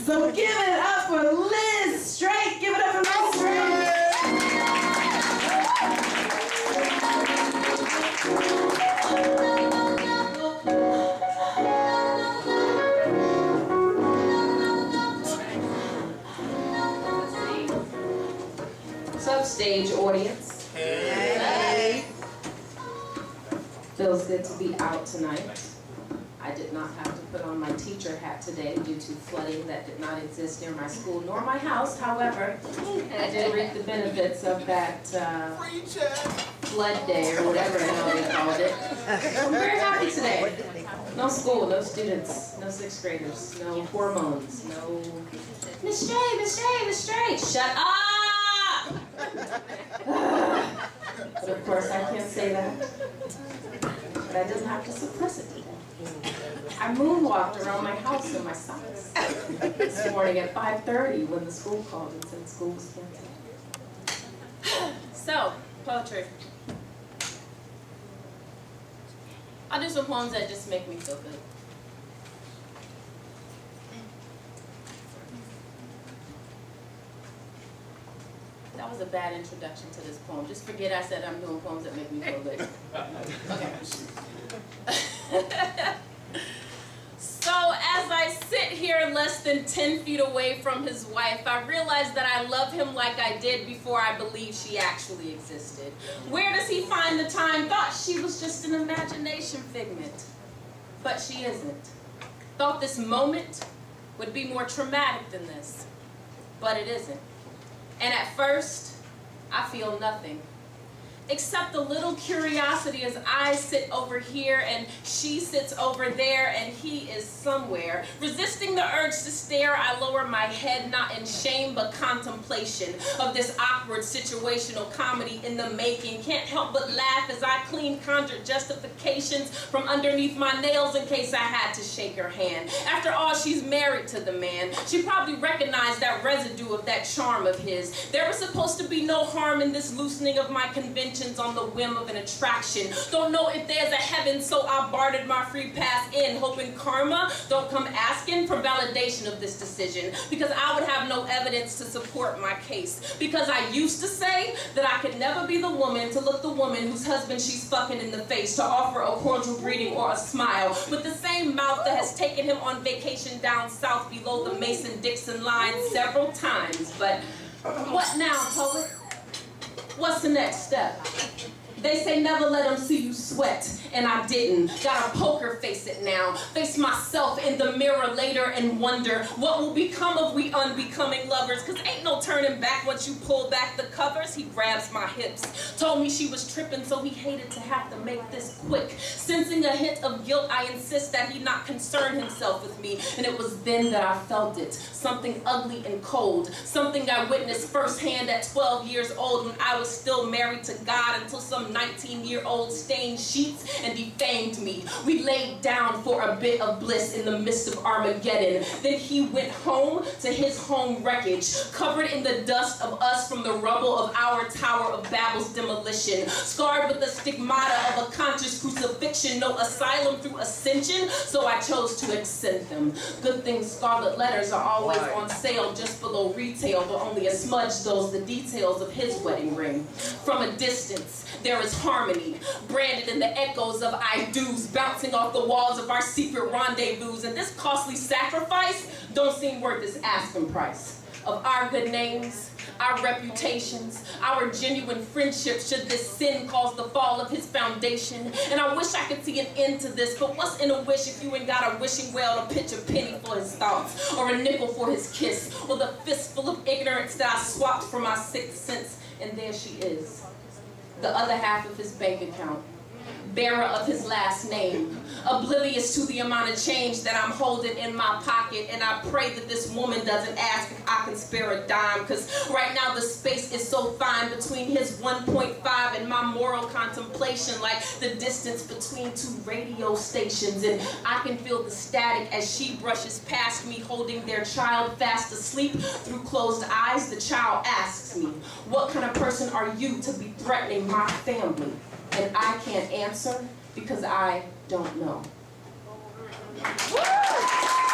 So give it up for Liz Straight. Give it up for Liz Straight. What's up, stage audience? Hey. Feels good to be out tonight. I did not have to put on my teacher hat today due to flooding that did not exist near my school nor my house. However, I did reap the benefits of that flood day or whatever the hell they called it. I'm very happy today. No school, no students, no sixth graders, no hormones, no... Miss Straight, Miss Straight, Miss Straight, shut up! But of course I can't say that. But I didn't have to suppress it today. I moonwalked around my house in my socks this morning at 5:30 when the school called and said school was canceled. So, poetry. I'll do some poems that just make me feel good. That was a bad introduction to this poem. Just forget I said I'm doing poems that make me feel good. Okay. So as I sit here less than 10 feet away from his wife, I realize that I love him like I did before I believed she actually existed. Where does he find the time? Thought she was just an imagination figment. But she isn't. Thought this moment would be more traumatic than this. But it isn't. And at first, I feel nothing. Except a little curiosity as I sit over here and she sits over there and he is somewhere. Resisting the urge to stare, I lower my head, not in shame but contemplation of this awkward situational comedy in the making. Can't help but laugh as I clean conjured justifications from underneath my nails in case I had to shake her hand. After all, she's married to the man. She probably recognized that residue of that charm of his. There was supposed to be no harm in this loosening of my convention on the whim of an attraction. Don't know if there's a heaven, so I bartered my free pass in, hoping karma don't come asking for validation of this decision, because I would have no evidence to support my case. Because I used to say that I could never be the woman to look the woman whose husband she's fucking in the face, to offer a cordial greeting or a smile, with the same mouth that has taken him on vacation down south below the Mason-Dixon line several times. But what now, poet? What's the next step? They say never let them see you sweat, and I didn't. Gotta poker face it now. Face myself in the mirror later and wonder what will become of we unbecoming lovers, cause ain't no turning back once you pull back the covers. He grabs my hips, told me she was tripping, so he hated to have to make this quick. Sensing a hint of guilt, I insist that he not concern himself with me, and it was then that I felt it. Something ugly and cold, something I witnessed firsthand at 12 years old when I was still married to God, until some 19-year-old stained sheets and defamed me. We laid down for a bit of bliss in the midst of Armageddon. Then he went home to his home wreckage, covered in the dust of us from the rubble of our Tower of Babel's demolition, scarred with the stigmata of a conscious crucifixion, no asylum through ascension, so I chose to extend them. Good things scarlet letters are always on sale just below retail, but only a smudge those the details of his wedding ring. From a distance, there is harmony, branded in the echoes of I do's, bouncing off the walls of our secret rendezvous. And this costly sacrifice don't seem worth this asking price of our good names, our reputations, our genuine friendships, should this sin cause the fall of his foundation. And I wish I could see an end to this, but what's in a wish if you ain't got a wishing well to pitch a penny for his thoughts, or a nickel for his kiss, or the fistful of ignorance that I swapped for my sixth sense? And there she is, the other half of his bank account, bearer of his last name, oblivious to the amount of change that I'm holding in my pocket. And I pray that this woman doesn't ask if I can spare a dime, because right now the space is so fine between his 1.5 and my moral contemplation, like the distance between two radio stations. And I can feel the static as she brushes past me, holding their child fast asleep. Through closed eyes, the child asks me, what kind of person are you to be threatening my family? And I can't answer because I don't know. Woo!